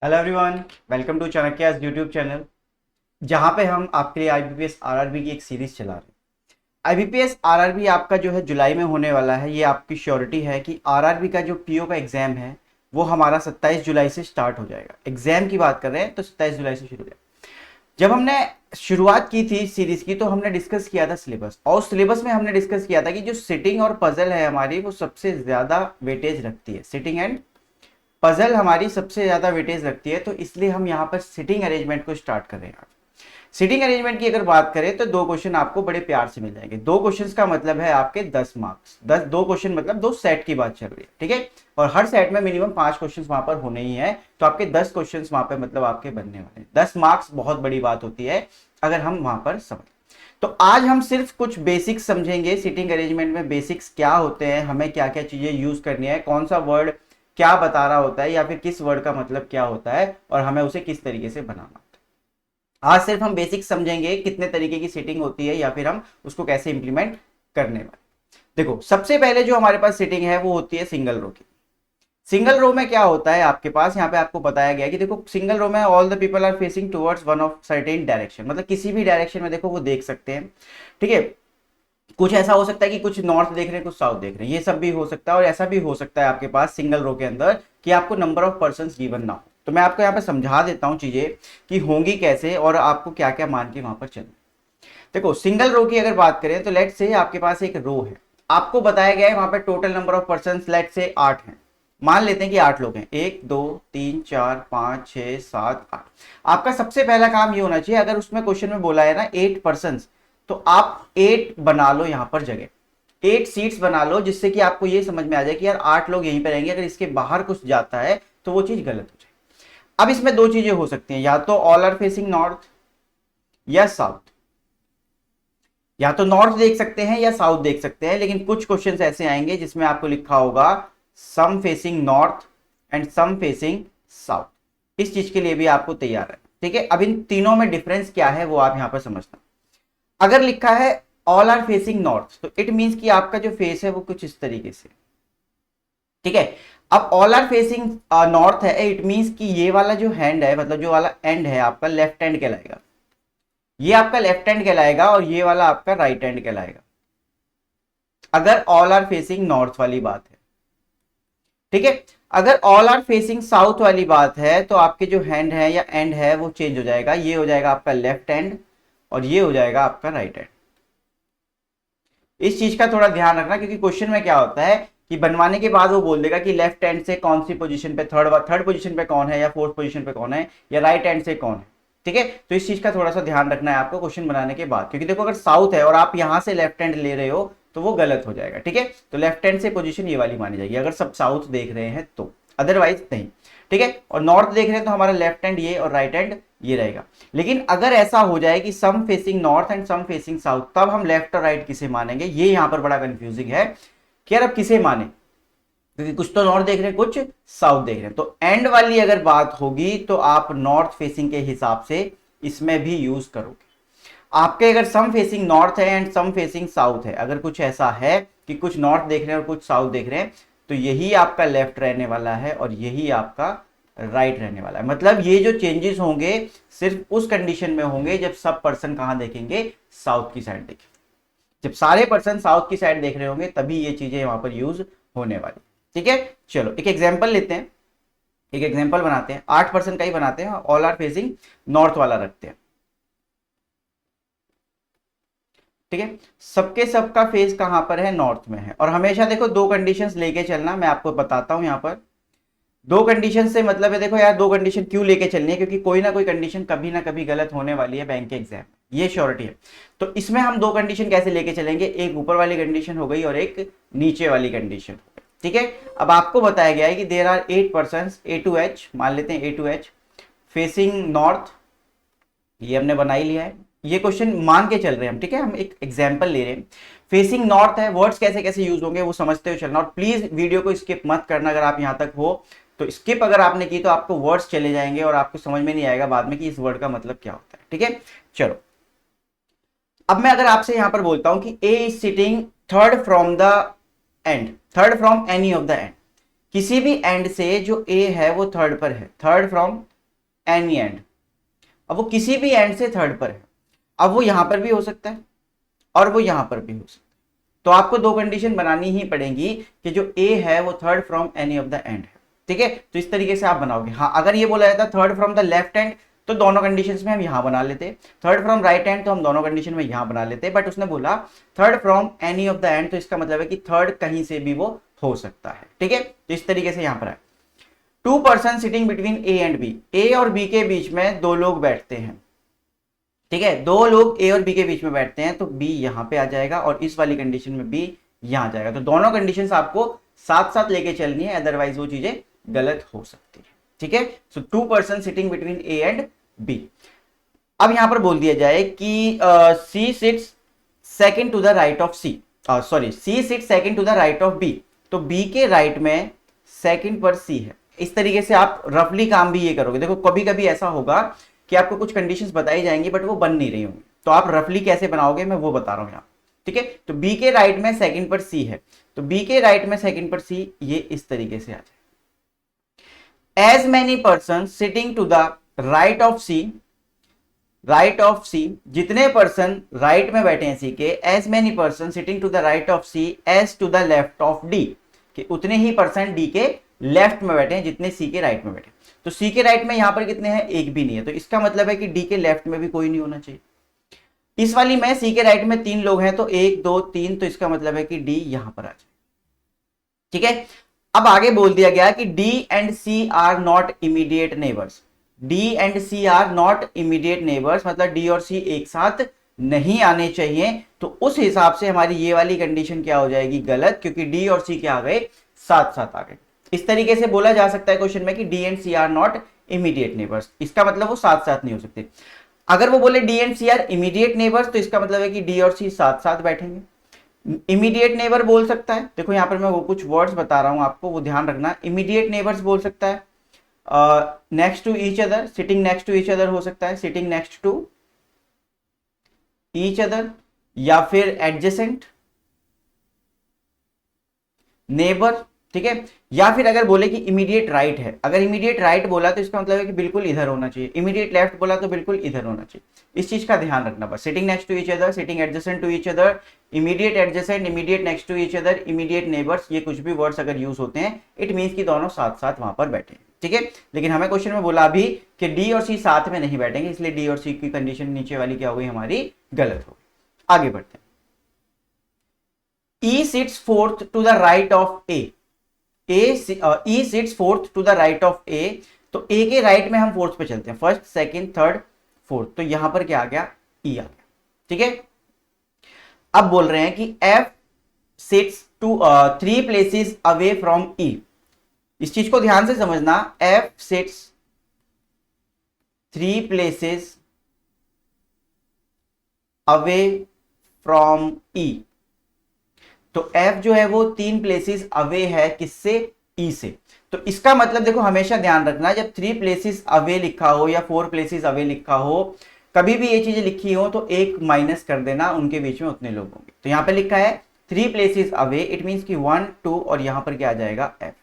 Hello everyone, welcome to Chanakya YouTube channel, जहां पे हम आपके लिए आईबीपीएस आरआरबी की एक सीरीज चला रहे हैं। आईबीपीएस आरआरबी आपका जो है जुलाई में होने वाला है। ये आपकी श्योरिटी है कि आरआरबी का जो पीओ का एग्जाम है वो हमारा 27 जुलाई से स्टार्ट हो जाएगा। एग्जाम की बात कर रहे हैं तो 27 जुलाई से शुरू हो जाएगा। जब हमने शुरुआत की थी सीरीज की तो हमने डिस्कस किया था सिलेबस, और सिलेबस में हमने डिस्कस किया था कि जो सिटिंग और पजल है हमारी वो सबसे ज्यादा वेटेज रखती है। सिटिंग एंड पजल हमारी सबसे ज्यादा वेटेज रखती है, तो इसलिए हम यहाँ पर सिटिंग अरेंजमेंट को स्टार्ट कर रहे हैं। सिटिंग अरेंजमेंट की अगर बात करें तो दो क्वेश्चन आपको बड़े प्यार से मिल जाएंगे। दो क्वेश्चन का मतलब है आपके 10 मार्क्स, 2 क्वेश्चन मतलब 2 सेट की बात चल रही है, ठीक है। और हर सेट में मिनिमम 5 क्वेश्चन वहां पर होने ही है, तो आपके 10 क्वेश्चन वहां पर मतलब आपके बनने वाले हैं। 10 मार्क्स बहुत बड़ी बात होती है अगर हम वहां पर समझ। तो आज हम सिर्फ कुछ बेसिक्स समझेंगे। सिटिंग अरेंजमेंट में बेसिक्स क्या होते हैं, हमें क्या क्या चीजें यूज करनी है, कौन सा वर्ड क्या बता रहा होता है, या फिर किस वर्ड का मतलब क्या होता है और हमें उसे किस तरीके से बनाना होता है। आज सिर्फ हम बेसिक्स समझेंगे, कितने तरीके की सिटिंग होती है या फिर हम उसको कैसे इंप्लीमेंट करने वाले। देखो, सबसे पहले जो हमारे पास सिटिंग है वो होती है सिंगल रो की। सिंगल रो में क्या होता है आपके पास, यहाँ पे आपको बताया गया है कि देखो सिंगल रो में all the people are facing towards one of certain direction, मतलब किसी भी डायरेक्शन में देखो वो देख सकते हैं, ठीक है। कुछ ऐसा हो सकता है कि कुछ नॉर्थ देख रहे हैं, कुछ साउथ देख रहे हैं, ये सब भी हो सकता है। और ऐसा भी हो सकता है आपके पास सिंगल रो के अंदर कि आपको नंबर ऑफ पर्सन गिवन ना हो। तो मैं आपको यहाँ पे समझा देता हूँ चीजें कि होंगी कैसे और आपको क्या क्या मान के वहां पर चलना। देखो, सिंगल रो की अगर बात करें तो लेट से आपके पास एक रो है, आपको बताया गया है वहां पर total number of person let से 8 हैं। मान लेते हैं कि 8 लोग हैं, 1 2 3 4 5 6 7 8। आपका सबसे पहला काम ये होना चाहिए, अगर उसमें क्वेश्चन में बोला है ना 8 पर्सन, तो आप 8 बना लो यहां पर जगह, 8 सीट्स बना लो, जिससे कि आपको ये समझ में आ जाए कि यार 8 लोग यहीं पर रहेंगे, अगर इसके बाहर कुछ जाता है तो वो चीज गलत हो जाए। अब इसमें दो चीजें हो सकती हैं, या तो ऑल आर फेसिंग नॉर्थ या साउथ। या तो नॉर्थ देख सकते हैं या साउथ देख सकते हैं, लेकिन कुछ क्वेश्चंस ऐसे आएंगे जिसमें आपको लिखा होगा some facing north and some facing south. इस चीज के लिए भी आपको तैयार है, ठीक है। अब इन तीनों में डिफरेंस क्या है वो आप यहां पर समझना। अगर लिखा है ऑल आर फेसिंग नॉर्थ तो इट मींस कि आपका जो फेस है वो कुछ इस तरीके से, ठीक है। अब ऑल आर फेसिंग नॉर्थ है, इट मींस कि ये वाला जो हैंड है, मतलब जो वाला एंड है आपका लेफ्ट हैंड कहलाएगा, ये आपका लेफ्ट हैंड कहलाएगा, और ये वाला आपका राइट हैंड कहलाएगा, अगर ऑल आर फेसिंग नॉर्थ वाली बात है, ठीक है। अगर ऑल आर फेसिंग साउथ वाली बात है तो आपके जो हैंड है या एंड है वो चेंज हो जाएगा, ये हो जाएगा आपका लेफ्ट हैंड और ये हो जाएगा आपका राइट हैंड। इस चीज का थोड़ा ध्यान रखना, क्योंकि क्वेश्चन में क्या होता है कि बनवाने के बाद वो बोल देगा कि लेफ्ट हैंड से कौन सी पोजीशन पे थर्ड पोजीशन पे कौन है, या फोर्थ पोजीशन पे कौन है, या राइट हैंड से कौन है, ठीक है। तो इस चीज का थोड़ा सा ध्यान रखना है आपको क्वेश्चन बनाने के बाद, क्योंकि देखो अगर साउथ है और आप यहां से लेफ्ट हैंड ले रहे हो तो वो गलत हो जाएगा, ठीक है। तो लेफ्ट हैंड से पोजीशन ये वाली मानी जाएगी अगर सब साउथ देख रहे हैं तो, अदरवाइज नहीं, ठीक है। और नॉर्थ देख रहे हैं तो हमारा लेफ्ट हैंड ये और राइट हैंड ये रहेगा। लेकिन अगर ऐसा हो जाए कि some facing north and some facing south, तब हम लेफ्ट और राइट किसे मानेंगे, ये यहां पर बड़ा कंफ्यूजिंग है कि यार अब किसे माने, क्योंकि कुछ तो नॉर्थ देख रहे हैं कुछ साउथ देख रहे हैं। तो एंड वाली अगर बात होगी तो आप नॉर्थ फेसिंग के हिसाब से इसमें भी यूज करोगे। आपके अगर सम फेसिंग नॉर्थ है एंड सम फेसिंग साउथ है, अगर कुछ ऐसा है कि कुछ नॉर्थ देख रहे हैं और कुछ साउथ देख रहे हैं, तो यही आपका लेफ्ट रहने वाला है और यही आपका राइट रहने वाला है। मतलब ये जो चेंजेस होंगे सिर्फ उस कंडीशन में होंगे जब सब पर्सन कहां देखेंगे, साउथ की साइड देखेंगे। जब सारे पर्सन साउथ की साइड देख रहे होंगे तभी ये चीजें वहां पर यूज होने वाली, ठीक है। चलो एक एग्जाम्पल लेते हैं, एक एग्जाम्पल बनाते हैं, 8 पर्सन का ही बनाते हैं, ऑल आर फेसिंग नॉर्थ वाला रखते हैं, ठीक है। सबके सबका फेस कहां पर है, नॉर्थ में है। और हमेशा देखो दो कंडीशंस लेके चलना, मैं आपको बताता हूं यहां पर। दो कंडीशन से मतलब है, देखो यार दो कंडीशन क्यों लेके चलनी है, क्योंकि कोई ना कोई कंडीशन कभी ना कभी गलत होने वाली है बैंक के एग्जाम, ये श्योरिटी है। तो इसमें हम दो कंडीशन कैसे लेके चलेंगे, एक ऊपर वाली कंडीशन हो गई और एक नीचे वाली कंडीशन हो गई, ठीक है। अब आपको बताया गया है कि there are 8 person A to H, मान लेते हैं A to H facing north, ये हमने बना ही लिया है। ये क्वेश्चन मान के चल रहे हैं हम, ठीक है, हम एक एग्जांपल ले रहे हैं। फेसिंग नॉर्थ है, वर्ड्स कैसे कैसे यूज होंगे वो समझते हुए चलना, और प्लीज वीडियो को स्किप मत करना। अगर आप यहां तक हो तो स्किप अगर आपने की तो आपको वर्ड्स चले जाएंगे और आपको समझ में नहीं आएगा बाद में कि इस वर्ड का मतलब क्या होता है, ठीक है। चलो, अब मैं अगर आपसे यहां पर बोलता हूं कि A is sitting third from the end, third from any of the end, किसी भी एंड से जो ए है वो थर्ड पर है, थर्ड फ्रॉम एनी एंड। अब वो किसी भी एंड से थर्ड पर है, अब वो यहां पर भी हो सकता है और वो यहां पर भी हो सकता है। तो आपको दो कंडीशन बनानी ही पड़ेगी कि जो ए है वो third from any of the and है। ठीक है, तो इस तरीके से आप बनाओगे। हाँ, अगर ये बोला जाता third from the left and तो दोनों कंडीशंस में हम यहां बना लेते, थर्ड फ्रॉम राइट एंड तो हम दोनों कंडीशन में यहां बना लेते, बट उसने बोला third from any of the and, तो इसका मतलब है कि थर्ड कहीं से भी वो हो सकता है। ठीक है, तो इस तरीके से यहां पर है। Two person sitting between A and B, A और बी के बीच में दो लोग बैठते हैं। ठीक है, दो लोग ए और बी के बीच में बैठते हैं, तो बी यहां पे आ जाएगा और इस वाली कंडीशन में बी यहां जाएगा। तो दोनों कंडीशंस आपको साथ साथ लेके चलनी है, अदरवाइज वो चीजें गलत हो सकती है। ठीक है, so two person sitting between A and B. अब यहां पर बोल दिया जाए कि C sits second to the right of C, sorry C sits second to the right of B, तो बी के राइट में सेकंड पर सी है। इस तरीके से आप रफली काम भी ये करोगे। देखो कभी कभी ऐसा होगा कि आपको कुछ कंडीशंस बताई जाएंगी बट वो बन नहीं रही होंगी, तो आप रफली कैसे बनाओगे मैं वो बता रहा हूं यहाँ। ठीक है, तो बी के राइट में सेकंड पर सी है, तो बी के राइट में सेकंड पर सी, ये इस तरीके से आ जाए। As many person sitting to the right of C, right of C, जितने पर्सन राइट में बैठे हैं सी के, as many person sitting to the right of C as to the left of D, कि उतने ही पर्सन डी के left में बैठे हैं जितने सी के राइट में बैठे। तो सी के राइट में यहां पर कितने हैं, एक भी नहीं है, तो इसका मतलब है कि डी के लेफ्ट में भी कोई नहीं होना चाहिए। इस वाली में सी के राइट में तीन लोग हैं, तो एक दो तीन, तो इसका मतलब है कि डी यहां पर आ जाए। ठीक है, अब आगे बोल दिया गया कि D and C are not immediate neighbours, D and C are not immediate neighbours, मतलब डी और सी एक साथ नहीं आने चाहिए। तो उस हिसाब से हमारी ये वाली कंडीशन क्या हो जाएगी, गलत, क्योंकि डी और सी क्या आ गए, साथ साथ आ गए। इस तरीके से बोला जा सकता है क्वेश्चन में कि D and C are not immediate neighbours, इसका मतलब वो साथ साथ नहीं हो सकते। अगर वो बोले D and C are immediate neighbours, तो इसका मतलब है कि डी और सी साथ साथ बैठेंगे। इमीडिएट नेबर बोल सकता है, देखो यहां पर मैं वो कुछ वर्ड्स बता रहा हूं आपको, वो ध्यान रखना। इमीडिएट नेबर्स बोल सकता है, next to each other, sitting next to each other हो सकता है, sitting next to each other, या फिर एडजेसेंट नेबर। ठीक है, या फिर अगर बोले कि इमीडिएट राइट है, अगर इमीडिएट राइट बोला तो इसका मतलब है कि बिल्कुल इधर होना चाहिए, इमीडिएट लेफ्ट बोला तो बिल्कुल इधर होना चाहिए। इस चीज का ध्यान रखना बस। Sitting next to each other, sitting adjacent to each other, immediate adjacent, immediate next to each other, immediate neighbours, ये कुछ भी वर्ड्स अगर यूज होते हैं इट मीन्स कि दोनों साथ साथ वहां पर बैठे। ठीक है, लेकिन हमें क्वेश्चन में बोला अभी कि डी और सी साथ में नहीं बैठेंगे, इसलिए डी और सी की कंडीशन नीचे वाली क्या हो गई हमारी, गलत हो गई। आगे बढ़ते हैं। E sits fourth to the right of A, E sits fourth to the right of A, तो A के राइट में हम फोर्थ पे चलते हैं, फर्स्ट सेकंड थर्ड फोर्थ, तो यहां पर क्या आ गया, E आ गया। ठीक है, अब बोल रहे हैं कि F sits to 3 places away from E, इस चीज को ध्यान से समझना। F sits 3 places away from E, तो F जो है वो 3 प्लेसेस अवे है किससे, E से। तो इसका मतलब देखो हमेशा ध्यान रखना, जब 3 प्लेसेस अवे लिखा हो या 4 प्लेसेस अवे लिखा हो, कभी भी ये चीजें लिखी हो तो एक माइनस कर देना, उनके बीच में उतने लोग होंगे। तो यहां पे लिखा है 3 प्लेसेस अवे, इट मींस कि 1 2 और यहां पर क्या आ जाएगा, F,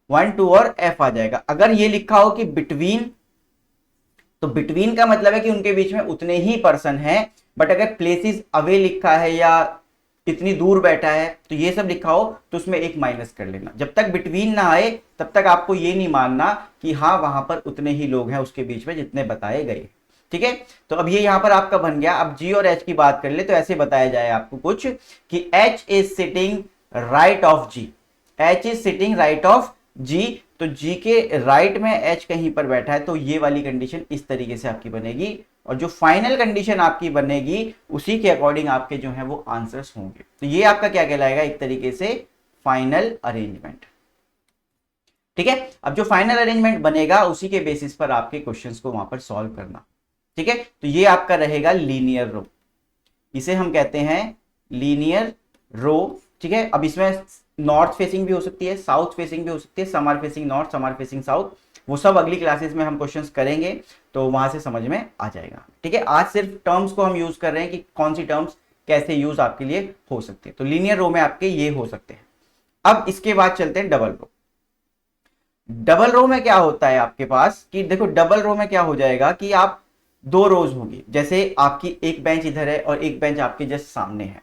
1 2 और F आ जाएगा। अगर ये लिखा हो कि बिटवीन, तो बिटवीन का मतलब है कि उनके बीच में उतने ही पर्सन है, बट अगर प्लेसेस अवे लिखा है या इतनी दूर बैठा है, तो ये सब लिखा हो तो उसमें एक माइनस कर लेना। जब तक बिटवीन ना आए तब तक आपको ये नहीं मानना कि हाँ वहां पर उतने ही लोग हैं उसके बीच में जितने बताए गए। ठीक है, तो अब ये यहां पर आपका बन गया। अब G और H की बात कर ले तो ऐसे बताया जाए आपको कुछ कि H is sitting right of G, H is sitting right of G, तो G के राइट में H कहीं पर बैठा है, तो ये वाली कंडीशन इस तरीके से आपकी बनेगी, और जो फाइनल कंडीशन आपकी बनेगी उसी के अकॉर्डिंग आपके जो है वो आंसर्स होंगे। तो ये आपका क्या कहलाएगा, एक तरीके से फाइनल अरेंजमेंट। ठीक है, अब जो फाइनल अरेंजमेंट बनेगा उसी के बेसिस पर आपके क्वेश्चंस को वहां पर सॉल्व करना। ठीक है, तो ये आपका रहेगा लीनियर रो, इसे हम कहते हैं लीनियर रो। ठीक है, अब इसमें नॉर्थ फेसिंग भी हो सकती है, साउथ फेसिंग भी हो सकती है, some are facing north, some are facing south, वो सब अगली क्लासेस में हम क्वेश्चंस करेंगे तो वहां से समझ में आ जाएगा। ठीक है, आज सिर्फ टर्म्स को हम यूज कर रहे हैं कि कौन सी टर्म्स कैसे यूज आपके लिए हो सकती है। तो लीनियर रो में आपके ये हो सकते हैं। अब इसके बाद चलते हैं डबल रो। डबल रो में क्या होता है आपके पास कि देखो, डबल रो में क्या हो जाएगा कि आप दो रोज होगी, जैसे आपकी एक बेंच इधर है और एक बेंच आपके जस्ट सामने है,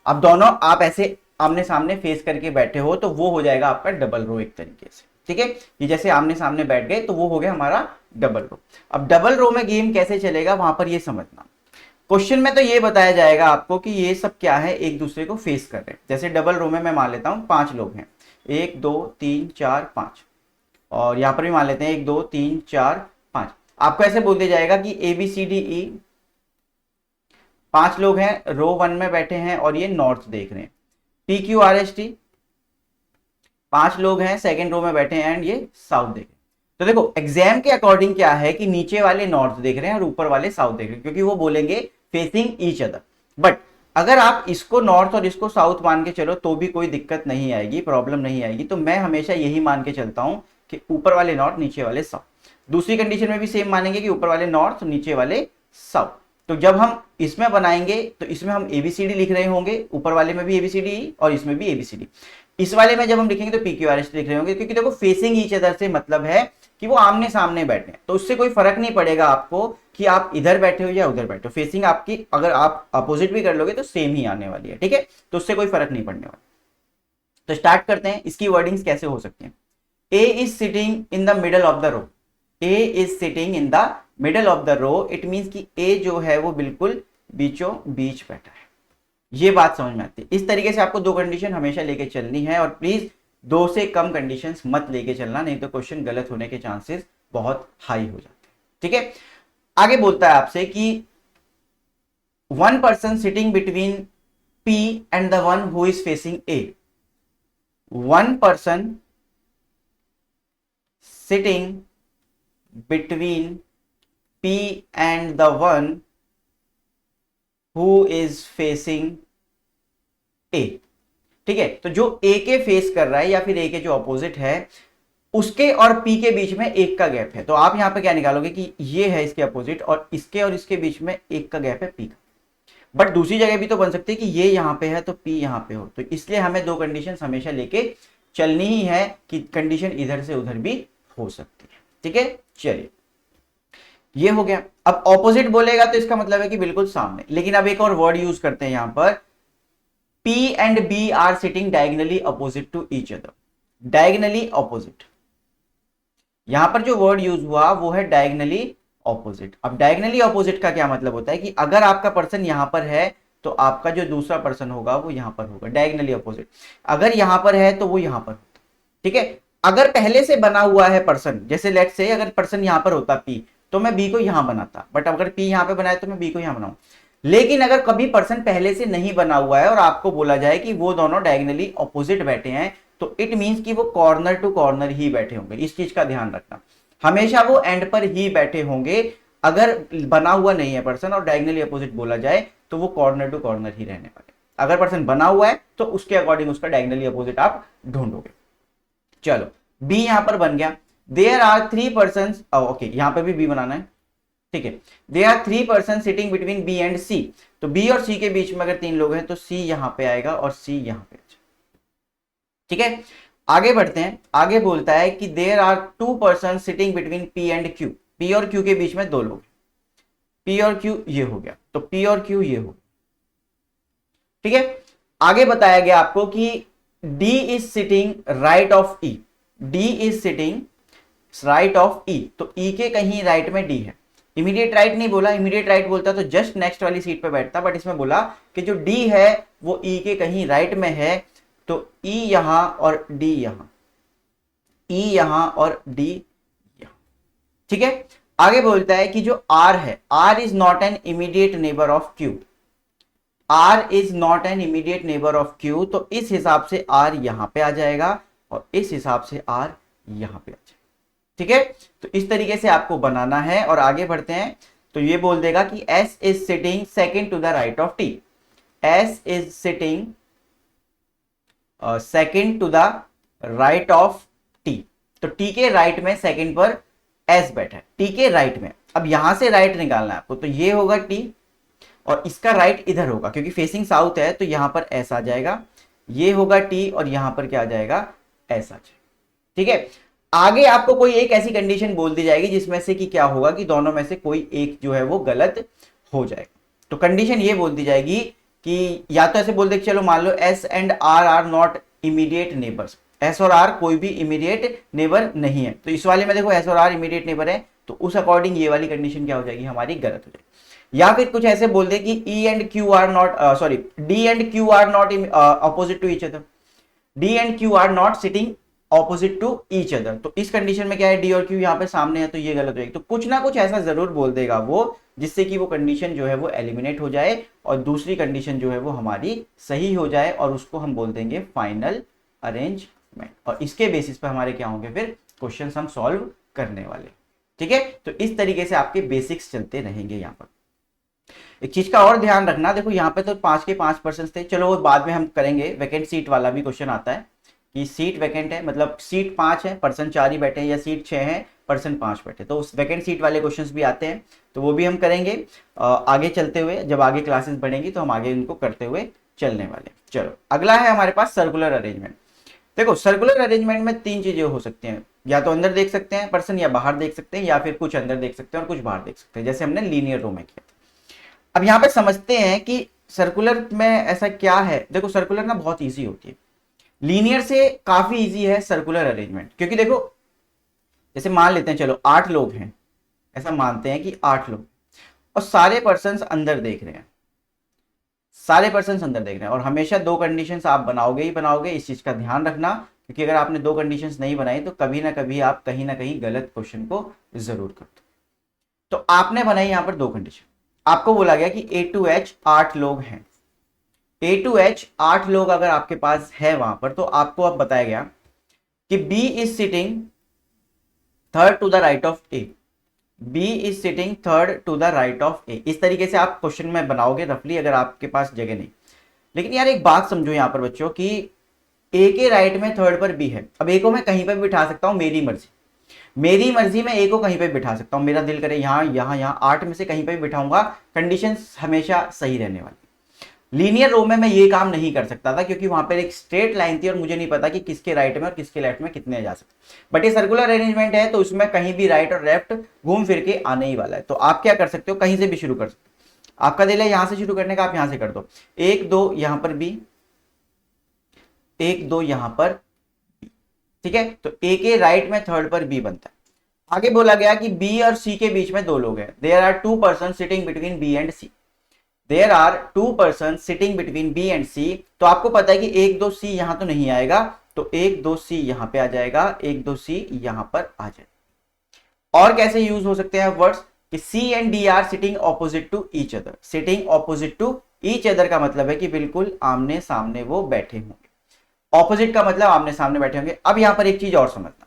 अब दोनों आप ऐसे आमने सामने फेस करके बैठे हो, तो वो हो जाएगा आपका डबल रो एक तरीके से। ठीक है, ये जैसे आमने सामने बैठ गए तो वो हो गया हमारा डबल रो। अब डबल रो में गेम कैसे चलेगा वहां पर ये समझना। क्वेश्चन में तो ये बताया जाएगा आपको कि ये सब क्या है, एक दूसरे को फेस कर रहे हैं। जैसे डबल रो में मैं मान लेता हूं 5 लोग हैं, 1 2 3 4 5, और यहां पर भी मान लेते हैं 1 2 3 4 5। आपको ऐसे बोल दिया जाएगा कि ABCDE 5 लोग हैं, रो 1 में बैठे हैं और ये नॉर्थ देख रहे हैं। PQRST 5 लोग हैं, सेकंड रो में बैठे हैं एंड ये साउथ देख रहे हैं। तो देखो एग्जाम के अकॉर्डिंग क्या है कि नीचे वाले नॉर्थ देख रहे हैं और ऊपर वाले साउथ देख रहे हैं, क्योंकि वो बोलेंगे फेसिंग ईच अदर। बट अगर आप इसको नॉर्थ और इसको साउथ मान के चलो तो भी कोई दिक्कत नहीं आएगी, प्रॉब्लम नहीं आएगी। तो मैं हमेशा यही मान के चलता हूं कि ऊपर वाले नॉर्थ नीचे वाले साउथ। दूसरी कंडीशन में भी सेम मानेंगे कि ऊपर वाले नॉर्थ नीचे वाले साउथ। तो जब हम इसमें बनाएंगे तो इसमें हम ABCD लिख रहे होंगे, ऊपर वाले में भी ABCD और इसमें भी ABCD। इस वाले में जब हम लिखेंगे तो PQRST लिख रहे होंगे, क्योंकि देखो फेसिंग ईच अदर से मतलब है कि वो आमने सामने बैठे हैं, तो उससे कोई फर्क नहीं पड़ेगा आपको कि आप इधर बैठे हो या उधर बैठे हो। फेसिंग आपकी अगर आप अपोजिट भी कर लोगे तो सेम ही आने वाली है। ठीक है, तो उससे कोई फर्क नहीं पड़ने वाला। तो स्टार्ट करते हैं, इसकी वर्डिंग्स कैसे हो सकती हैं। A is sitting in the middle of the row. A is sitting in the middle of the row. It means कि A जो है वो बिल्कुल बीचों बीच बैठा है। ये बात समझ में आती है। इस तरीके से आपको दो कंडीशन हमेशा लेके चलनी है, और प्लीज 2 से कम कंडीशंस मत लेके चलना, नहीं तो क्वेश्चन गलत होने के चांसेस बहुत हाई हो जाते हैं। ठीक है, आगे बोलता है आपसे कि one person sitting between P and the one who is facing A. One person sitting between P and the one who is facing A. ठीक है, तो जो A के फेस कर रहा है या फिर A के जो अपोजिट है उसके और P के बीच में 1 का गैप है। तो आप यहां पे क्या निकालोगे कि ये है इसके अपोजिट और इसके बीच में 1 का गैप है P का। बट दूसरी जगह भी तो बन सकती है कि ये यहां पे है तो P यहां पे हो, तो इसलिए हमें 2 कंडीशन हमेशा लेके चलनी ही है कि कंडीशन इधर से उधर भी हो सकती है। ठीक है, चलिए ये हो गया। अब ऑपोजिट बोलेगा तो इसका मतलब है कि बिल्कुल सामने। लेकिन अब एक और वर्ड यूज करते हैं यहां पर, P and B are sitting diagonally opposite to each other. Diagonally opposite, यहां पर जो वर्ड यूज हुआ वो है डायगनली अपोजिट। अब डायगनली अपोजिट का क्या मतलब होता है कि अगर आपका पर्सन यहां पर है तो आपका जो दूसरा पर्सन होगा वो यहां पर होगा, डायगनली अपोजिट। अगर यहां पर है तो वो यहां पर होता। ठीक है, अगर पहले से बना हुआ है पर्सन, जैसे लेट्स से अगर पर्सन यहां पर होता P तो मैं B को यहां बनाता, बट अगर P यहां पे बनाए तो मैं B को यहां बनाऊं। लेकिन अगर कभी पर्सन पहले से नहीं बना हुआ है और आपको बोला जाए कि वो दोनों डायगनली ऑपोजिट बैठे हैं, तो इट मींस कि वो कॉर्नर टू कॉर्नर ही बैठे होंगे। इस चीज का ध्यान रखना, हमेशा वो एंड पर ही बैठे होंगे। अगर बना हुआ नहीं है पर्सन और डायगनली अपोजिट बोला जाए तो वो कॉर्नर टू कॉर्नर ही रहने वाले। अगर पर्सन बना हुआ है तो उसके अकॉर्डिंग उसका डायगनली अपोजिट आप ढूंढोगे। चलो बी यहां पर बन गया। देयर आर 3 पर्सन, ओके यहां पर भी बी बनाना है। ठीक है, there are 3 person sitting between B and C. तो बी और सी के बीच में अगर 3 लोग हैं तो सी यहां पे आएगा और सी यहां पे। ठीक है, आगे बढ़ते हैं। आगे बोलता है कि there are 2 person sitting between P and Q. P और क्यू के बीच में 2 लोग, पी और क्यू ये हो गया, तो पी और क्यू ये हो। ठीक है, आगे बताया गया आपको कि D is sitting right of E। D is sitting right of E, तो E के कहीं राइट में D है। इमीडिएट राइट नहीं बोला, इमीडिएट राइट बोलता तो जस्ट नेक्स्ट वाली सीट पे बैठता, बट इसमें बोला कि जो D है वो E के कहीं राइट में है, तो E यहां और D यहां, E यहां और D यहां। ठीक है, आगे बोलता है कि जो R है, R is not an immediate neighbour of Q। R is not an immediate neighbour of Q, तो इस हिसाब से R यहां पे आ जाएगा और इस हिसाब से R यहां पे आ जाएगा। ठीक है, तो इस तरीके से आपको बनाना है। और आगे बढ़ते हैं तो ये बोल देगा कि S is sitting second to the right of T। S is sitting second to the right of T। तो T के राइट में सेकेंड पर S बैठा है, T के राइट में। अब यहां से राइट निकालना है आपको, तो ये होगा T और इसका राइट इधर होगा, क्योंकि फेसिंग साउथ है तो यहां पर S आ जाएगा, ये होगा टी और यहां पर क्या आ जाएगा ऐसा। ठीक है, आगे आपको कोई एक ऐसी कंडीशन बोल दी जाएगी जिसमें से कि क्या होगा कि दोनों में से कोई एक जो है वो गलत हो जाएगा। तो कंडीशन ये बोल दी जाएगी कि या तो ऐसे बोल दे चलो मान लो S and R are not immediate neighbours, S और आर कोई भी इमीडिएट नेबर नहीं है। तो इस वाले में देखो एस और आर इमीडिएट नेबर है, तो उस अकॉर्डिंग ये वाली कंडीशन क्या हो जाएगी हमारी गलत हो जाएगी। या फिर कुछ ऐसे बोल दे कि E and Q are not sorry D and Q are not opposite to each other, D and Q are not sitting opposite to each other. तो इस कंडीशन में क्या है डी और क्यू यहाँ पे सामने है, तो ये गलत हो जाएगी। तो कुछ ना कुछ ऐसा जरूर बोल देगा वो जिससे कि वो कंडीशन जो है वो एलिमिनेट हो जाए और दूसरी कंडीशन जो है वो हमारी सही हो जाए, और उसको हम बोल देंगे फाइनल अरेंजमेंट। और इसके बेसिस पे हमारे क्या होंगे फिर क्वेश्चन हम सॉल्व करने वाले। ठीक है, तो इस तरीके से आपके बेसिक्स चलते रहेंगे। यहाँ पर एक चीज का और ध्यान रखना, देखो यहाँ पे तो 5 के 5% थे, चलो वो बाद में हम करेंगे। वैकेंट सीट वाला भी क्वेश्चन आता है कि सीट वैकेंट है, मतलब सीट 5 है पर्सन 4 ही बैठे हैं, या सीट 6 है पर्सन 5 बैठे, तो उस वैकेंट सीट वाले क्वेश्चंस भी आते हैं, तो वो भी हम करेंगे आगे चलते हुए। जब आगे क्लासेस बढ़ेंगी तो हम आगे उनको करते हुए चलने वाले। चलो अगला है हमारे पास सर्कुलर अरेंजमेंट। देखो सर्कुलर अरेंजमेंट में 3 चीजें हो सकती हैं, या तो अंदर देख सकते हैं पर्सन, या बाहर देख सकते हैं, या फिर कुछ अंदर देख सकते हैं और कुछ बाहर देख सकते हैं, जैसे हमने लीनियर रो में किया था। अब यहाँ पे समझते हैं कि सर्कुलर में ऐसा क्या है। देखो सर्कुलर ना बहुत ईजी होती है, लीनियर से काफी इजी है सर्कुलर अरेंजमेंट। क्योंकि देखो जैसे मान लेते हैं चलो 8 लोग हैं, ऐसा मानते हैं कि 8 लोग, और सारे पर्सन्स अंदर देख रहे हैं, सारे पर्सन्स अंदर देख रहे हैं। और हमेशा 2 कंडीशंस आप बनाओगे ही बनाओगे, इस चीज का ध्यान रखना, क्योंकि अगर आपने 2 कंडीशंस नहीं बनाई तो कभी ना कभी आप कहीं ना कहीं गलत क्वेश्चन को जरूर करते हो। तो आपने बनाई यहाँ पर 2 कंडीशन, आपको बोला गया कि ए टू एच 8 लोग हैं, ए टू एच 8 लोग अगर आपके पास है वहां पर, तो आपको अब बताया गया कि B is sitting third to the right of A, B is sitting third to the right of A. इस तरीके से आप क्वेश्चन में बनाओगे रफली, अगर आपके पास जगह नहीं। लेकिन यार एक बात समझो यहाँ पर बच्चों कि ए के राइट में थर्ड पर बी है, अब ए को मैं कहीं पर भी बिठा सकता हूँ, मेरी मर्जी, मेरी मर्जी में ए को कहीं पे बिठा सकता हूं, मेरा दिल करे यहाँ यहाँ यहाँ 8 में से कहीं पे भी बिठाऊंगा, कंडीशन हमेशा सही रहने वाली। लीनियर रो में मैं ये काम नहीं कर सकता था, क्योंकि वहां पर एक स्ट्रेट लाइन थी और मुझे नहीं पता कि किसके राइट में और किसके लेफ्ट में कितने जा सकते। बट ये सर्कुलर अरेंजमेंट है तो उसमें कहीं भी राइट और लेफ्ट घूम फिर के आने ही वाला है। तो आप क्या कर सकते हो, कहीं से भी शुरू कर सकते हो। आपका दिल है यहां से शुरू करने का, आप यहां से कर दो, 1 2 यहां पर बी, 1 2 यहां पर, ठीक है। तो ए के राइट में थर्ड पर बी बनता है। आगे बोला गया कि बी और सी के बीच में 2 लोग हैं, there are 2 person sitting between B and C, there are 2 person sitting between B and C. तो आपको पता है कि 1 2 सी यहां तो नहीं आएगा, तो 1 2 सी यहां पे आ जाएगा, 1 2 सी यहां पर आ जाएगा। और कैसे यूज हो सकते हैं वर्ड्स कि C and D are sitting opposite to each other, sitting opposite to each other का मतलब है कि बिल्कुल आमने सामने वो बैठे होंगे, ऑपोजिट का मतलब आमने सामने बैठे होंगे। अब यहां पर एक चीज और समझना,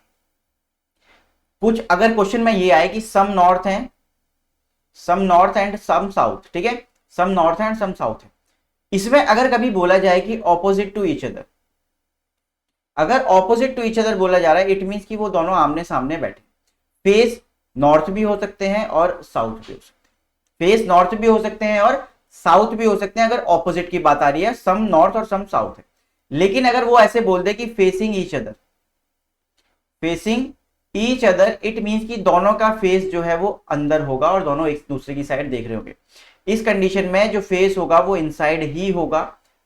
कुछ अगर क्वेश्चन में ये आए कि सम नॉर्थ है, सम नॉर्थ एंड सम साउथ, ठीक है, सम नॉर्थ एंड सम साउथ है, इसमें अगर कभी बोला जाए कि ऑपोजिट टू ईच अदर, अगर ऑपोजिट टू ईच अदर बोला जा रहा है, इट मींस कि वो दोनों आमने सामने बैठे। फेस नॉर्थ भी हो सकते हैं और साउथ भी हो सकते हैं, फेस नॉर्थ भी हो सकते हैं और साउथ भी हो सकते हैं, अगर ऑपोजिट की बात आ रही है, सम नॉर्थ और सम साउथ है। लेकिन अगर वो ऐसे बोल दे कि facing each other, facing each other, it means कि दोनों का फेस जो है वो अंदर होगा और दोनों एक दूसरे की साइड देख रहे होंगे। इस कंडीशन में जो फेस होगा वो इनसाइड ही होगा।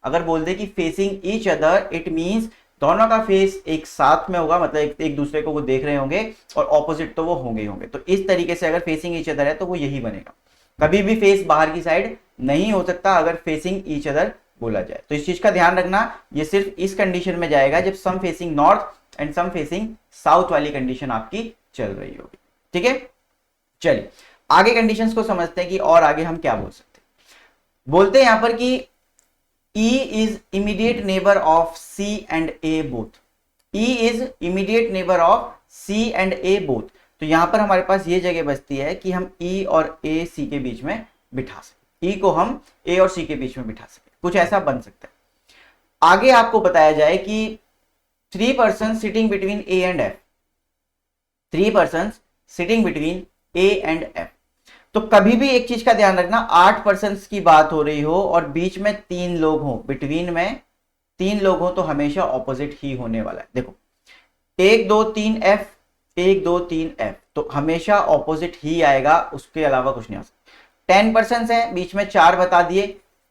अगर बोल दे कि facing each other, it means दोनों का फेस एक साथ में होगा, मतलब एक दूसरे को वो देख रहे होंगे, और ऑपोजिट तो वो होंगे ही होंगे। तो इस तरीके से अगर फेसिंग ईच अदर है तो वो यही बनेगा, कभी भी फेस बाहर की साइड नहीं हो सकता अगर फेसिंग ईच अदर बोला जाए। तो इस चीज का ध्यान रखना, ये सिर्फ इस कंडीशन में जाएगा जब some facing north and some facing south वाली कंडीशन आपकी चल रही होगी, ठीक है। चलिए आगे कंडीशंस को समझते हैं कि और आगे हम क्या बोल सकते हैं। बोलते हैं यहां पर कि E is immediate neighbor of C and A both, E is immediate neighbor of C and A both। तो यहां पर हमारे पास ये जगह बचती है कि हम E और A C के बीच में बिठा सके, E को हम A और C के बीच में बिठा सके, कुछ ऐसा बन सकता है। आगे आपको बताया जाए कि 3 person sitting between A and F, 3 person sitting between A and F। तो कभी भी एक चीज का ध्यान रखना, 8 पर्सन की बात हो रही हो और बीच में 3 लोग हो, बिटवीन में तीन लोग हो तो हमेशा ऑपोजिट ही होने वाला है। देखो 1 2 3 F, 1 2 3 F, तो हमेशा ऑपोजिट ही आएगा, उसके अलावा कुछ नहीं आ सकता। 10% है, बीच में 4 बता दिए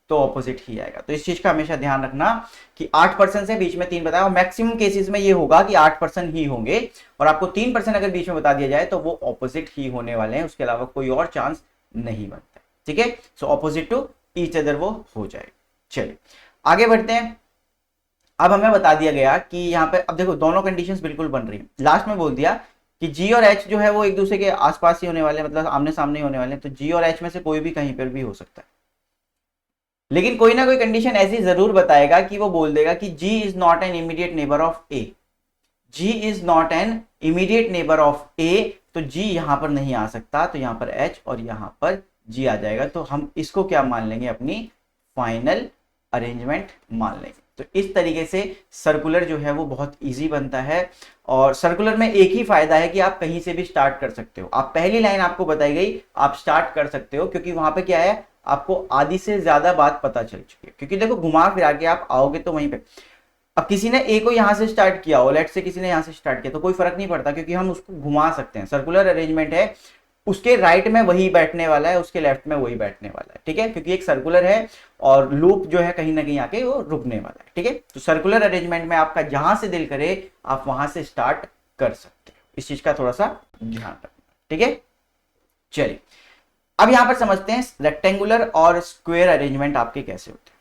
तो ऑपोजिट ही आएगा। तो इस चीज का हमेशा ध्यान रखना कि 8% है, बीच में 3 बताया, और मैक्सिमम केसेस में ये होगा कि 8% ही होंगे, और आपको 3% अगर बीच में बता दिया जाए तो वो ऑपोजिट ही होने वाले हैं, उसके अलावा कोई और चांस नहीं बनता। ठीक है, so opposite to each other वो हो जाएगा। चलिए आगे बढ़ते हैं। अब हमें बता दिया गया कि यहाँ पे अब देखो दोनों कंडीशंस बिल्कुल बन रही है। लास्ट में बोल दिया कि जी और एच जो है वो एक दूसरे के आसपास ही होने वाले हैं, मतलब आमने सामने ही होने वाले हैं, तो जी और एच में से कोई भी कहीं पर भी हो सकता है। लेकिन कोई ना कोई कंडीशन ऐसी जरूर बताएगा कि वो बोल देगा कि G is not an immediate neighbour of A, G is not an immediate neighbour of A, तो जी यहां पर नहीं आ सकता, तो यहां पर एच और यहां पर जी आ जाएगा। तो हम इसको क्या मान लेंगे, अपनी फाइनल अरेंजमेंट मान लेंगे। तो इस तरीके से सर्कुलर जो है वो बहुत इजी बनता है, और सर्कुलर में एक ही फायदा है कि आप कहीं से भी स्टार्ट कर सकते हो। आप पहली लाइन आपको बताई गई, आप स्टार्ट कर सकते हो, क्योंकि वहां पे क्या है, आपको आधी से ज्यादा बात पता चल चुकी है। क्योंकि देखो घुमा फिरा के आप आओगे तो वहीं पे, अब किसी ने ए को यहां से स्टार्ट किया हो, लेट से किसी ने यहां से स्टार्ट किया, तो कोई फर्क नहीं पड़ता, क्योंकि हम उसको घुमा सकते हैं। सर्कुलर अरेंजमेंट है, उसके राइट में वही बैठने वाला है, उसके लेफ्ट में वही बैठने वाला है। ठीक है, क्योंकि एक सर्कुलर है और लूप जो है कहीं ना कहीं आके वो रुकने वाला है। ठीक है, तो सर्कुलर अरेंजमेंट में आपका जहां से दिल करे आप वहां से स्टार्ट कर सकते हो। इस चीज का थोड़ा सा ध्यान रखना। ठीक है, चलिए अब यहां पर समझते हैं रेक्टेंगुलर और स्क्वायर अरेंजमेंट आपके कैसे होते हैं।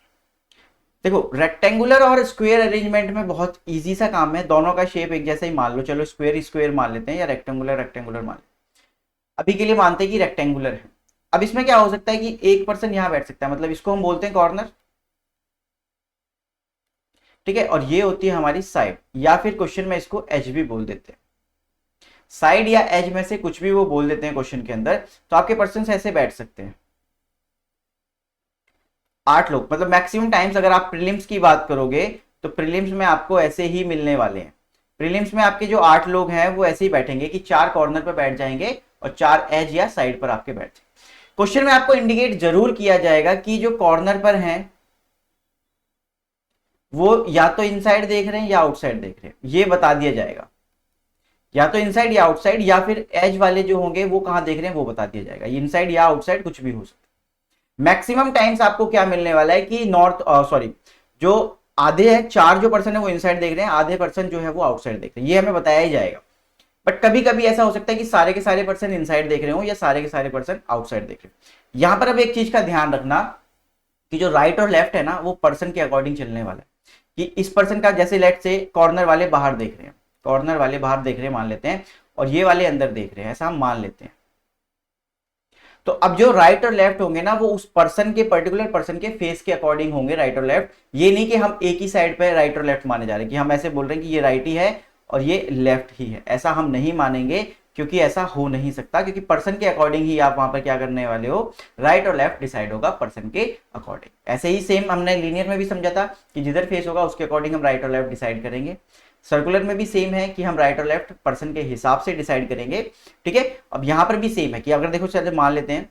देखो रेक्टेंगुलर और स्क्वायर अरेंजमेंट में बहुत इजी सा काम है, दोनों का शेप एक जैसा ही मान लो। चलो स्क्वायर स्क्वायर मान लेते हैं या रेक्टेंगुलर रेक्टेंगुलर मान लेते हैं। अभी के लिए मानते हैं कि रेक्टेंगुलर है। अब इसमें क्या हो सकता है कि एक पर्सन यहां बैठ सकता है, मतलब इसको हम बोलते हैं कॉर्नर। ठीक है, और ये होती है हमारी साइड, या फिर क्वेश्चन में इसको एज भी बोल देते हैं। साइड या एज में से कुछ भी वो बोल देते हैं क्वेश्चन के अंदर। तो आपके पर्सन ऐसे बैठ सकते हैं 8 लोग, मतलब मैक्सिमम टाइम्स अगर आप प्रीलिम्स की बात करोगे तो प्रीलिम्स में आपको ऐसे ही मिलने वाले हैं। प्रीलिम्स में आपके जो 8 लोग हैं वो ऐसे ही बैठेंगे कि 4 कॉर्नर पर बैठ जाएंगे और 4 एज या साइड पर आपके बैठ जाएंगे। क्वेश्चन में आपको इंडिकेट जरूर किया जाएगा कि जो कॉर्नर पर हैं वो या तो इनसाइड देख रहे हैं या आउटसाइड देख रहे हैं, ये बता दिया जाएगा। या तो इनसाइड या आउटसाइड, या फिर एज वाले जो होंगे वो कहां देख रहे हैं वो बता दिया जाएगा। इनसाइड या आउटसाइड कुछ भी हो सकता है। मैक्सिमम टाइम्स आपको क्या मिलने वाला है कि नॉर्थ सॉरी जो आधे है, 4 जो पर्सन है वो इनसाइड देख रहे हैं, आधे पर्सन जो है वो आउटसाइड देख रहे हैं, ये हमें बताया ही जाएगा। बट कभी कभी ऐसा हो सकता है कि सारे के सारे पर्सन इनसाइड देख रहे हो या सारे के सारे पर्सन आउटसाइड देख रहे हो। यहां पर अब एक चीज का ध्यान रखना कि जो राइट और लेफ्ट है ना वो पर्सन के अकॉर्डिंग चलने वाला है। कि इस पर्सन का जैसे लेफ्ट से कॉर्नर वाले बाहर देख रहे हैं, कॉर्नर वाले बाहर देख रहे हैं मान लेते हैं, और ये वाले अंदर देख रहे हैं, ऐसा हम मान लेते हैं। तो अब जो राइट और लेफ्ट होंगे ना वो उस पर्सन के, पर्टिकुलर पर्सन के फेस के अकॉर्डिंग होंगे, राइट और लेफ्ट। ये नहीं कि हम एक ही साइड पे राइट और लेफ्ट माने जा रहे हैं, कि हम ऐसे बोल रहे हैं कि ये राइट ही है और ये लेफ्ट ही है, ऐसा हम नहीं मानेंगे, क्योंकि ऐसा हो नहीं सकता। क्योंकि पर्सन के अकॉर्डिंग ही आप वहां पर क्या करने वाले हो, राइट और लेफ्ट डिसाइड होगा पर्सन के अकॉर्डिंग। ऐसे ही सेम हमने लीनियर में भी समझा था कि जिधर फेस होगा उसके अकॉर्डिंग हम राइट और लेफ्ट डिसाइड करेंगे। सर्कुलर में भी सेम है कि हम राइट और लेफ्ट पर्सन के हिसाब से डिसाइड करेंगे। ठीक है, अब यहां पर भी सेम है कि अगर देखो चलिए मान लेते हैं,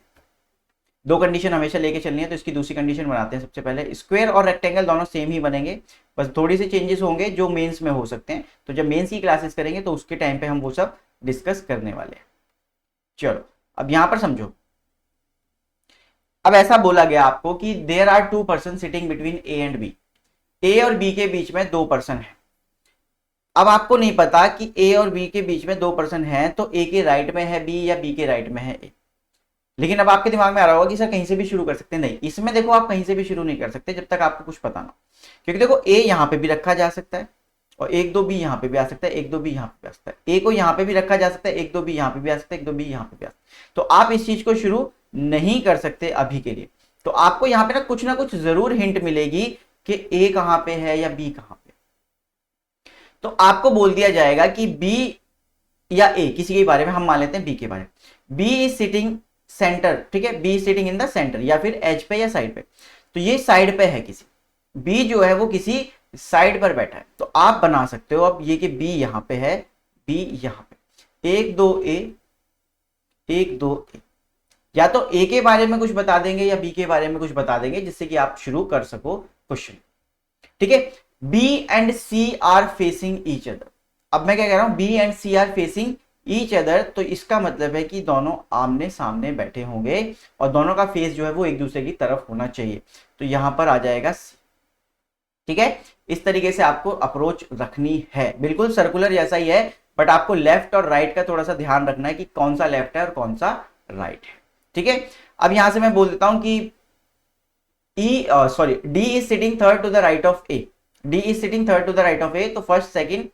दो कंडीशन हमेशा लेके चलनी है, तो इसकी दूसरी कंडीशन बनाते हैं। सबसे पहले स्क्वायर और रेक्टेंगल दोनों सेम ही बनेंगे, बस थोड़ी सी चेंजेस होंगे जो मेंस में हो सकते हैं। तो जब मेंस की क्लासेस करेंगे तो उसके टाइम पे हम वो सब डिस्कस करने वाले हैं। चलो अब यहां पर समझो। अब ऐसा बोला गया आपको कि there are 2 person sitting between A and B, A और बी के बीच में 2 पर्सन है। अब आपको नहीं पता कि ए और बी के बीच में 2 पर्सन है तो ए के राइट में है बी या बी के राइट में है ए। लेकिन अब आपके दिमाग में आ रहा होगा कि सर कहीं से भी शुरू कर सकते हैं। नहीं, इसमें देखो आप कहीं से भी शुरू नहीं कर सकते जब तक आपको कुछ पता ना, क्योंकि देखो ए यहां पे भी रखा जा सकता है और 1 2 बी यहां पे भी आ सकता है, 1 2 बी यहां पे भी आ सकता है। ए को यहां पे भी रखा जा सकता है, 1 2 बी यहां पे भी आ सकता है, 1 2 बी यहां पे भी आ सकता है। तो आप इस चीज को शुरू नहीं कर सकते अभी के लिए। तो आपको यहां पे ना कुछ जरूर हिंट मिलेगी कि ए कहां पे है या बी कहां पे। तो आपको बोल दिया जाएगा कि बी या ए, किसी के बारे में हम मान लेते हैं बी के बारे में, बी इज सिटिंग सेंटर। ठीक है, be sitting in the centre, या फिर एज पे या साइड पे। तो ये साइड पे है, किसी बी जो है वो किसी साइड पर बैठा है। तो आप बना सकते हो अब ये कि बी यहां पे है, बी यहां पे, 1 2 ए, 1 2 ए। या तो ए के बारे में कुछ बता देंगे या बी के बारे में कुछ बता देंगे जिससे कि आप शुरू कर सको क्वेश्चन। ठीक है, B and C are facing each other. अब मैं क्या कह रहा हूं, B and C are facing each other, तो इसका मतलब है कि दोनों आमने सामने बैठे होंगे और दोनों का फेस जो है वो एक दूसरे की तरफ होना चाहिए, तो यहां पर आ जाएगा सी। ठीक है, इस तरीके से आपको अप्रोच रखनी है, बिल्कुल सर्कुलर जैसा ही है, बट आपको लेफ्ट और राइट का थोड़ा सा ध्यान रखना है कि कौन सा लेफ्ट है और कौन सा राइट है। ठीक है, अब यहां से मैं बोल देता हूं कि D is sitting third to the right of A. D is sitting third to the right of A, तो फर्स्ट सेकंड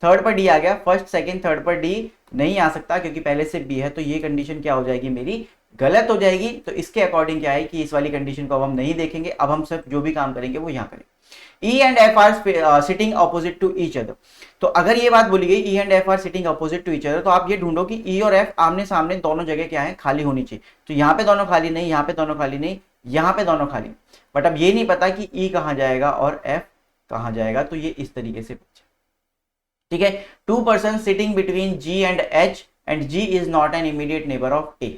थर्ड पर D आ गया, फर्स्ट सेकंड थर्ड पर D नहीं आ सकता क्योंकि पहले से B है, तो ये कंडीशन क्या हो जाएगी मेरी, गलत हो जाएगी। तो इसके अकॉर्डिंग क्या है कि इस वाली कंडीशन को अब हम नहीं देखेंगे, अब हम सिर्फ जो भी काम करेंगे वो यहाँ करेंगे। E and F are sitting opposite to each other। तो अगर ये बात बोली गई E and F are sitting opposite to each other, तो आप ये ढूंढो कि E और F आमने सामने दोनों जगह क्या है, खाली होनी चाहिए। तो यहाँ पे दोनों खाली नहीं, यहाँ पे दोनों खाली नहीं, यहाँ पे दोनों खाली, बट अब ये नहीं पता कि E कहाँ जाएगा और F कहाँ जाएगा, तो ये इस तरीके से बचा। ठीक है, 2 person sitting between G and H and G is not an immediate neighbour of A।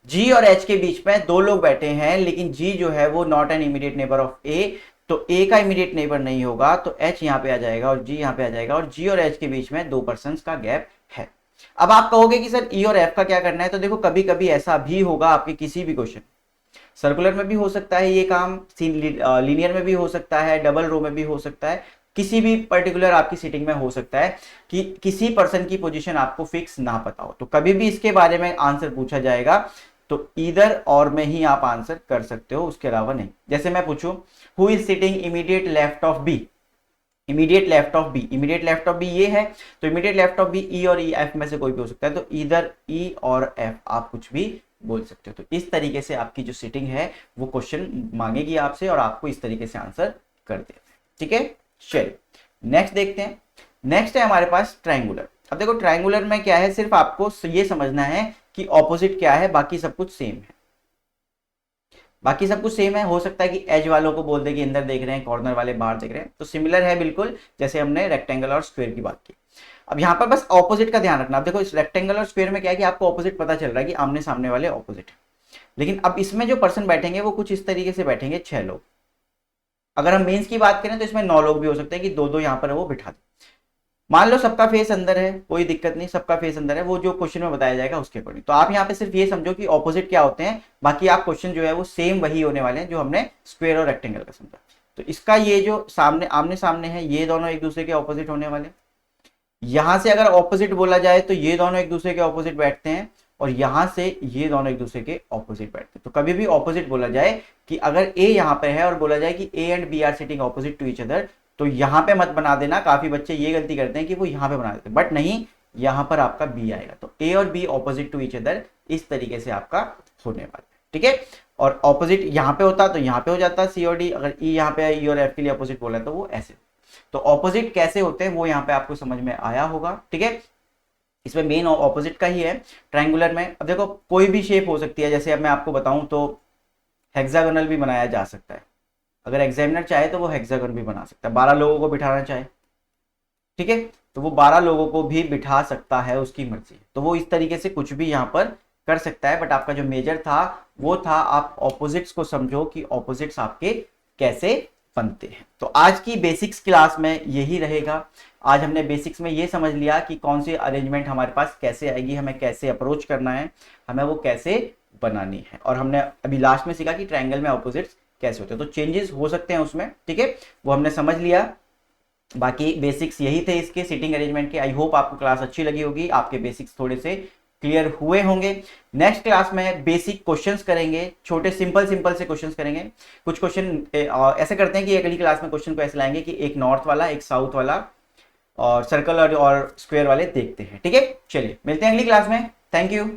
G और H के बीच में दो लोग बैठे हैं, लेकिन G जो है वो not an immediate neighbour of A, तो A का इमीडिएट नेबर नहीं होगा, तो H यहाँ पे आ जाएगा और G यहाँ पे आ जाएगा, और G और H के बीच में दो पर्सन का गैप है। अब आप कहोगे कि सर E और F का क्या करना है, तो देखो कभी कभी ऐसा भी होगा आपके किसी भी क्वेश्चन, सर्कुलर में भी हो सकता है ये काम, लीनियर में भी हो सकता है, डबल रो में भी हो सकता है, किसी भी पर्टिकुलर आपकी सीटिंग में हो सकता है कि किसी पर्सन की पोजीशन आपको फिक्स ना पता हो, तो कभी भी इसके बारे में आंसर पूछा जाएगा तो ईदर और में ही आप आंसर कर सकते हो, उसके अलावा नहीं। जैसे मैं पूछूं who is sitting immediate left of B, immediate left of B, immediate left of B ये है, तो immediate left of B E और ई एफ में से कोई भी हो सकता है, तो इधर ई और एफ आप कुछ भी बोल सकते हो। तो इस तरीके से आपकी जो सिटिंग है वो क्वेश्चन मांगेगी आपसे और आपको इस तरीके से आंसर कर देते हैं। ठीक है, चलिए नेक्स्ट देखते हैं। नेक्स्ट है हमारे पास ट्रायंगुलर। अब देखो ट्रायंगुलर में क्या है, सिर्फ आपको ये समझना है कि ऑपोजिट क्या है, बाकी सब कुछ सेम है, बाकी सब कुछ सेम है। हो सकता है कि एज वालों को बोल दे कि अंदर देख रहे हैं, कॉर्नर वाले बाहर देख रहे हैं, तो सिमिलर है बिल्कुल जैसे हमने रेक्टेंगल और स्क्वायर की बात की। अब यहाँ पर बस ऑपोजिट का ध्यान रखना। अब देखो इस रेक्टेंगल और स्क्वायर में क्या है कि आपको ऑपोजिट पता चल रहा है कि आमने सामने वाले ऑपोजिट है, लेकिन अब इसमें जो पर्सन बैठेंगे वो कुछ इस तरीके से बैठेंगे, 6 लोग। अगर हम मेंस की बात करें तो इसमें 9 लोग भी हो सकते हैं कि दो दो यहाँ पर वो बिठा दे। मान लो सबका फेस अंदर है, कोई दिक्कत नहीं, सबका फेस अंदर है, वो जो क्वेश्चन में बताया जाएगा उसके अकॉर्डिंग। तो आप यहाँ पे सिर्फ ये समझो कि ऑपोजिट क्या होते हैं, बाकी आप क्वेश्चन जो है वो सेम वही होने वाले हैं जो हमने स्क्वायर और रेक्टेंगल का समझा। तो इसका ये जो सामने आमने सामने है, ये दोनों एक दूसरे के ऑपोजिट होने वाले। यहां से अगर ऑपोजिट बोला जाए तो ये दोनों एक दूसरे के ऑपोजिट बैठते हैं, और यहां से ये दोनों एक दूसरे के ऑपोजिट बैठते हैं। तो कभी भी ऑपोजिट बोला जाए कि अगर ए यहाँ पे है और बोला जाए कि A and B are sitting opposite to each other, तो यहाँ पे मत बना देना। काफी बच्चे ये गलती करते हैं कि वो यहाँ पे बना देते हैं, बट नहीं, यहाँ पर आपका बी आएगा। तो ए और B opposite to each other इस तरीके से आपका होने वाला है। ठीक है, और ऑपोजिट यहाँ पे होता तो यहाँ पे हो जाता सी और डी। अगर ई यहाँ पे ई और एफ के लिए ऑपोजिट बोला तो वो ऐसे। तो ऑपोजिट कैसे होते हैं वो यहाँ पे आपको समझ में आया होगा। ठीक है, इसमें मेन ऑपोजिट का ही है ट्रायंगुलर में। अब देखो कोई भी शेप हो सकती है, जैसे अब मैं आपको बताऊं तो हेक्सागोनल भी बनाया जा सकता है। अगर एग्जामिनर चाहे तो वो हेक्सागोन भी बना सकता है, 12 लोगों को बिठाना चाहे, ठीक है, तो वो 12 लोगों को भी बिठा सकता है, उसकी मर्जी। तो वो इस तरीके से कुछ भी यहाँ पर कर सकता है, बट आपका जो मेजर था वो था आप ऑपोजिट्स को समझो कि ऑपोजिट्स आपके कैसे बनते हैं। तो आज की बेसिक्स क्लास में यही रहेगा। आज हमने बेसिक्स में ये समझ लिया कि कौन सी अरेंजमेंट हमारे पास कैसे आएगी, हमें कैसे अप्रोच करना है, हमें वो कैसे बनानी है, और हमने अभी लास्ट में सीखा कि ट्रायंगल में ऑपोजिट्स कैसे होते हैं। तो चेंजेस हो सकते हैं उसमें, ठीक है, वो हमने समझ लिया। बाकी बेसिक्स यही थे इसके सिटिंग अरेंजमेंट के। आई होप आपको क्लास अच्छी लगी होगी, आपके बेसिक्स थोड़े से क्लियर हुए होंगे। नेक्स्ट क्लास में बेसिक क्वेश्चंस करेंगे, छोटे सिंपल से क्वेश्चंस करेंगे। कुछ क्वेश्चन ऐसे करते हैं कि अगली क्लास में क्वेश्चन को ऐसे लाएंगे कि एक नॉर्थ वाला, एक साउथ वाला, और सर्कल और स्क्वायर वाले देखते हैं। ठीक है, चलिए मिलते हैं अगली क्लास में। Thank you.